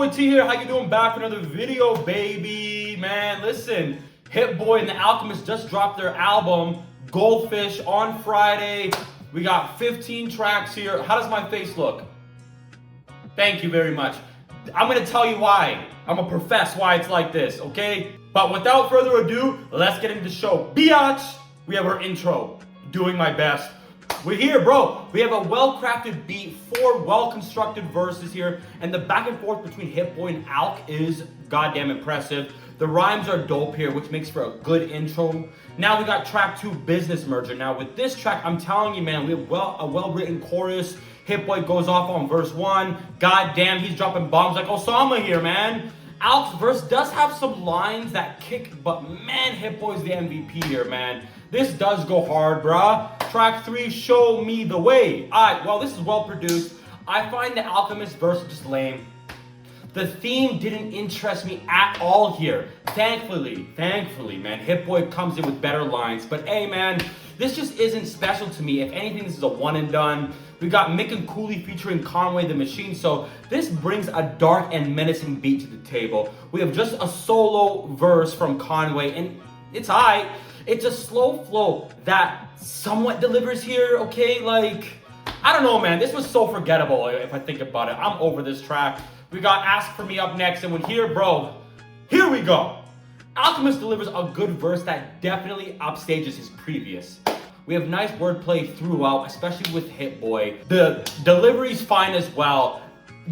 Boy T here. How you doing? Back for another video, baby. Man, listen. Hit Boy and the Alchemist just dropped their album, Goldfish, on Friday. We got 15 tracks here. How does my face look? Thank you very much. I'm gonna tell you why. I'm gonna profess why it's like this, okay? But without further ado, let's get into the show. Biatch! We have our intro. Doing my best. We're here, bro. We have a well-crafted beat, 4 well-constructed verses here, and the back and forth between Hit Boy and Alk is goddamn impressive. The rhymes are dope here, which makes for a good intro. Now we got track 2, Business Merger. Now with this track, I'm telling you, man, we have a well-written chorus. Hit Boy goes off on verse 1. Goddamn, he's dropping bombs like Osama here, man. Alk's verse does have some lines that kick, but man, Hit Boy's the MVP here, man. This does go hard, bruh. Track 3, Show Me the Way. Alright, well, this is well produced. I find the Alchemist verse just lame. The theme didn't interest me at all here. Thankfully, man, Hit Boy comes in with better lines. But hey, man, this just isn't special to me. If anything, this is a one and done. We got Mick and Cooley featuring Conway the Machine, so this brings a dark and menacing beat to the table. We have just a solo verse from Conway, and it's alright. It's a slow flow that somewhat delivers here, okay? Like, I don't know, man. This was so forgettable if I think about it. I'm over this track. We got Ask For Me up next, and when here, bro, here we go. Alchemist delivers a good verse that definitely upstages his previous. We have nice wordplay throughout, especially with Hit Boy. The delivery's fine as well.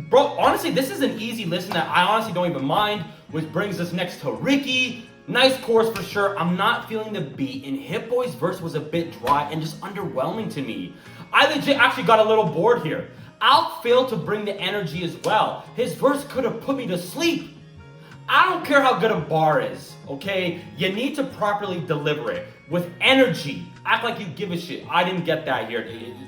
Bro, honestly, this is an easy listen that I honestly don't even mind, which brings us next to Ricky. Nice chorus for sure. I'm not feeling the beat, and Hit Boy's verse was a bit dry and just underwhelming to me. I legit actually got a little bored here. Alk failed to bring the energy as well. His verse could have put me to sleep. I don't care how good a bar is, okay? You need to properly deliver it with energy. Act like you give a shit. I didn't get that here.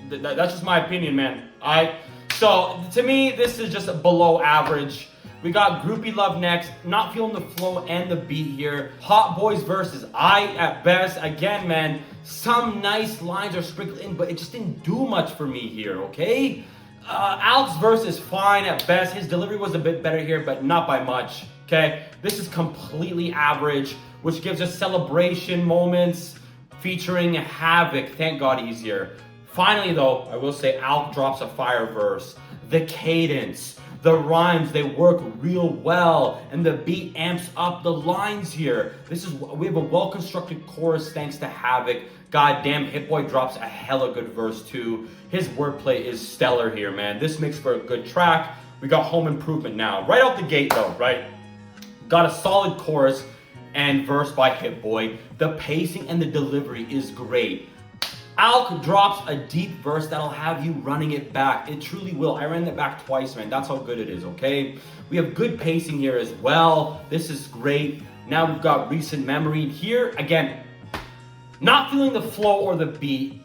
That's just my opinion, man. Alright? So, to me, this is just below average. We got Groupie Love next. Not feeling the flow and the beat here. Hot Boys versus I at best. Again, man, some nice lines are sprinkled in, but it just didn't do much for me here, okay? Alk's verse is fine at best. His delivery was a bit better here, but not by much, okay? This is completely average, which gives us celebration moments featuring Havoc. Thank God he's here. Finally, though, I will say Alk drops a fire verse. The cadence, the rhymes, they work real well, and the beat amps up the lines here. We have a well-constructed chorus thanks to Havoc. Goddamn, Hit Boy drops a hella good verse too. His wordplay is stellar here, man. This makes for a good track. We got Home Improvement now. Right out the gate though, right? Got a solid chorus and verse by Hit Boy. The pacing and the delivery is great. Alk drops a deep verse that'll have you running it back. It truly will. I ran that back twice, man. That's how good it is, okay? We have good pacing here as well. This is great. Now we've got Recent Memory. Here, again, not feeling the flow or the beat.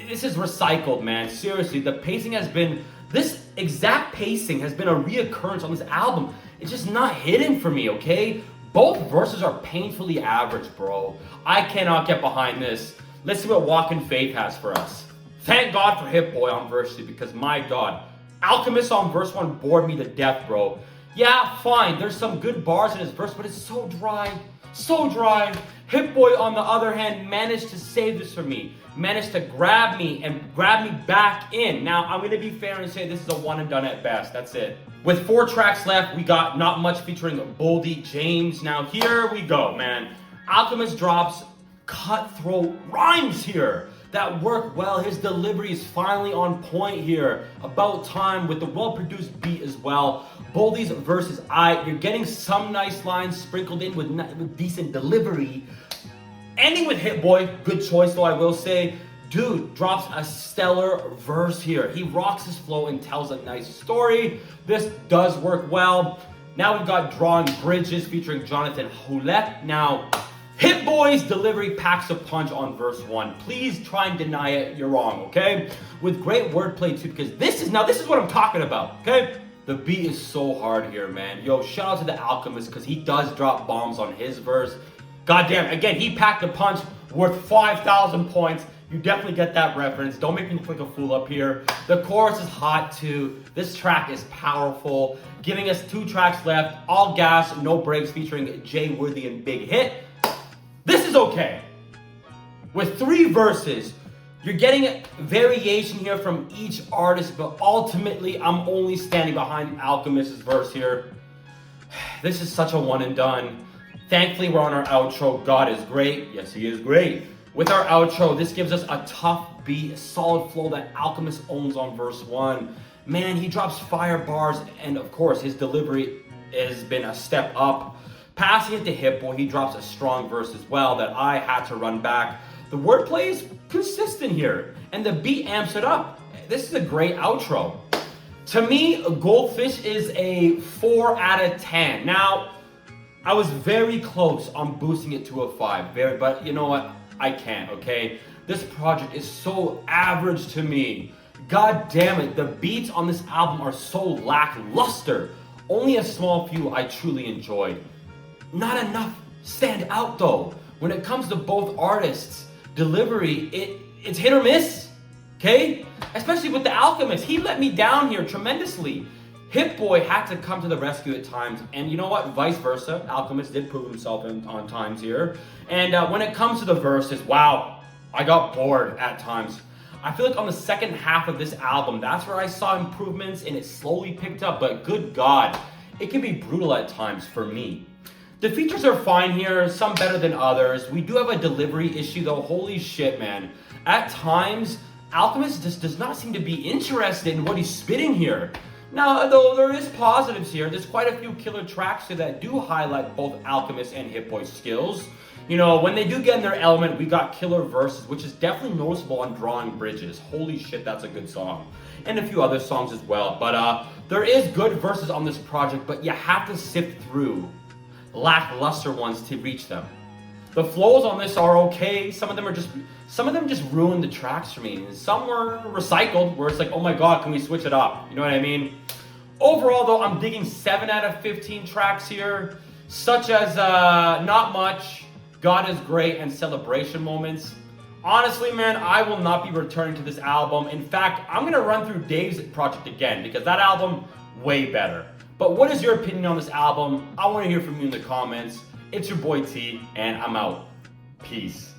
This is recycled, man. Seriously, the pacing has been, this exact pacing has been a reoccurrence on this album. It's just not hidden for me, okay? Both verses are painfully average, bro. I cannot get behind this. Let's see what Walk in Faith has for us. Thank God for Hit Boy on verse 2, because my God, Alchemist on verse 1 bored me to death, bro. Yeah, fine, there's some good bars in his verse, but it's so dry, so dry. Hit Boy, on the other hand, managed to save this for me. Managed to grab me back in. Now, I'm gonna be fair and say this is a one and done at best, that's it. With 4 tracks left, we got Not Much featuring Boldy James. Now, here we go, man. Alchemist drops cutthroat rhymes here that work well. His delivery is finally on point here. About time with the well-produced beat as well. Boldy's verses, you're getting some nice lines sprinkled in with decent delivery. Ending with Hit Boy, good choice though, I will say. Dude drops a stellar verse here. He rocks his flow and tells a nice story. This does work well. Now we've got Drawing Bridges featuring Jonathan Hulett. Now, Hit Boy's delivery packs a punch on verse 1. Please try and deny it, you're wrong, okay? With great wordplay too, because this is what I'm talking about, okay? The beat is so hard here, man. Yo, shout out to the Alchemist, because he does drop bombs on his verse. Goddamn, again, he packed a punch worth 5,000 points. You definitely get that reference. Don't make me look like a fool up here. The chorus is hot too. This track is powerful, giving us 2 tracks left, all gas, no brakes, featuring Jay Worthy and Big Hit. This is okay. With 3 verses, you're getting variation here from each artist, but ultimately, I'm only standing behind Alchemist's verse here. This is such a one and done. Thankfully, we're on our outro. God is great. Yes, he is great. With our outro, this gives us a tough beat, a solid flow that Alchemist owns on verse 1. Man, he drops fire bars, and of course, his delivery has been a step up. Passing it to Hit Boy, he drops a strong verse as well that I had to run back. The wordplay is consistent here, and the beat amps it up. This is a great outro. To me, Goldfish is a 4 out of 10. Now, I was very close on boosting it to a 5, but you know what? I can't, okay? This project is so average to me. God damn it, the beats on this album are so lackluster. Only a small few I truly enjoyed. Not enough stand out though. When it comes to both artists, delivery, it's hit or miss, okay? Especially with the Alchemist. He let me down here tremendously. Hit Boy had to come to the rescue at times, and you know what? Vice versa. Alchemist did prove himself on times here. And when it comes to the verses, wow, I got bored at times. I feel like on the second half of this album, that's where I saw improvements and it slowly picked up, but good God, it can be brutal at times for me. The features are fine here, some better than others. We do have a delivery issue though, holy shit, man. At times, Alchemist just does not seem to be interested in what he's spitting here. Now, though there is positives here, there's quite a few killer tracks here that do highlight both Alchemist and Hit Boy's skills. You know, when they do get in their element, we got killer verses, which is definitely noticeable on Drawing Bridges. Holy shit, that's a good song. And a few other songs as well. But there is good verses on this project, but you have to sift through lackluster ones to reach them. The flows on this are okay. Some of them just ruin the tracks for me. Some were recycled, where it's like, oh my God, can we switch it up? You know what I mean? Overall though, I'm digging 7 out of 15 tracks here, such as Not Much, God is Great, and Celebration Moments. Honestly, man, I will not be returning to this album. In fact, I'm gonna run through Dave's project again, because that album, way better. But what is your opinion on this album? I wanna hear from you in the comments. It's your boy T, and I'm out. Peace.